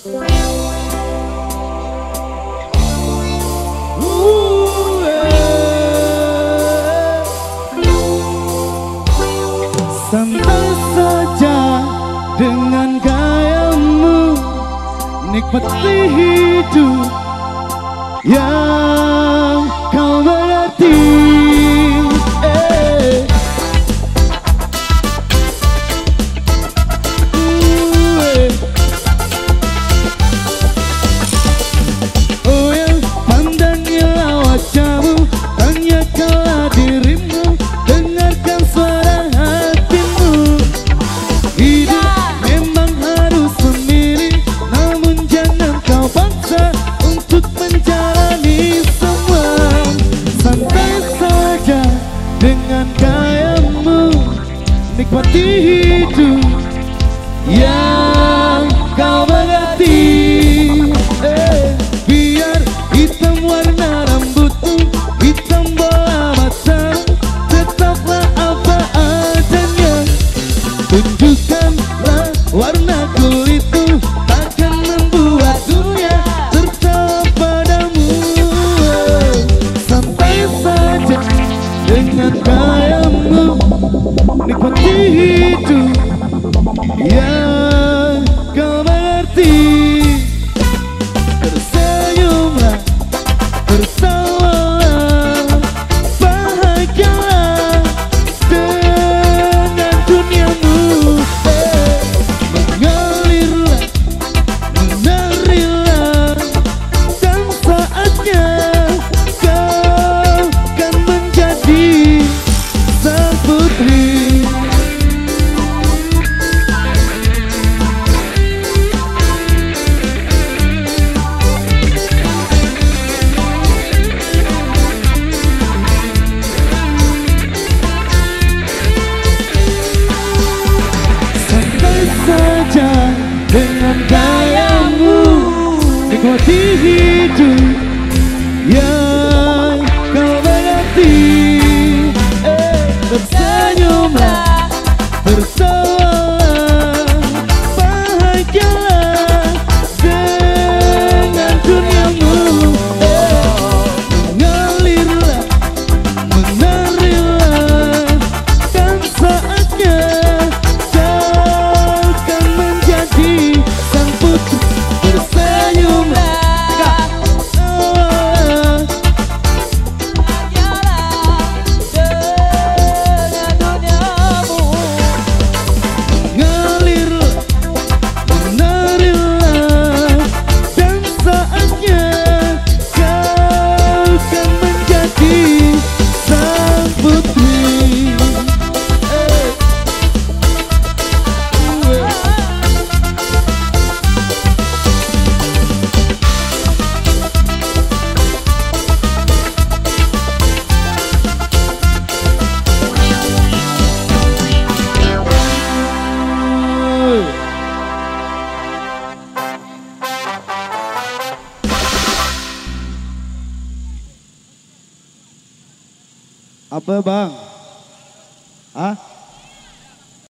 Santai saja dengan gayamu, nikmati hidup yang kau berarti. Oh ya, pandangilah wajahmu, tanyakanlah dirimu, dengarkan suara hatimu. Hidup memang harus memilih, namun jangan kau paksa untuk menjalani semua. Santai saja dengan gayamu, nikmati hidup yang kau mengerti. Biar hitam warna rambutmu, hitam bola matamu, tetaplah apa adanya. Tunjukkanlah warna kulitmu, takkan membuat dunia tertawa padamu. Santai saja dengan gayamu, nikmati hidup yang kau mengerti. Tersenyumlah, tertawalah, bahagialah dengan duniamu. Mengalirlah, menarilah, dan saatnya kau kan menjadi sang putri. Saja dengan gayamu, nikmati hidup yang kau mengerti. Tersenyumlah, tertawalah, bahagialah dengan duniamu. Mengalirlah, menarilah, dan saatnya sang putri. Tersenyumlah, mengalirlah, menarilah, dan saatnya kau kan menjadi sang putri. Apa bang? Hah?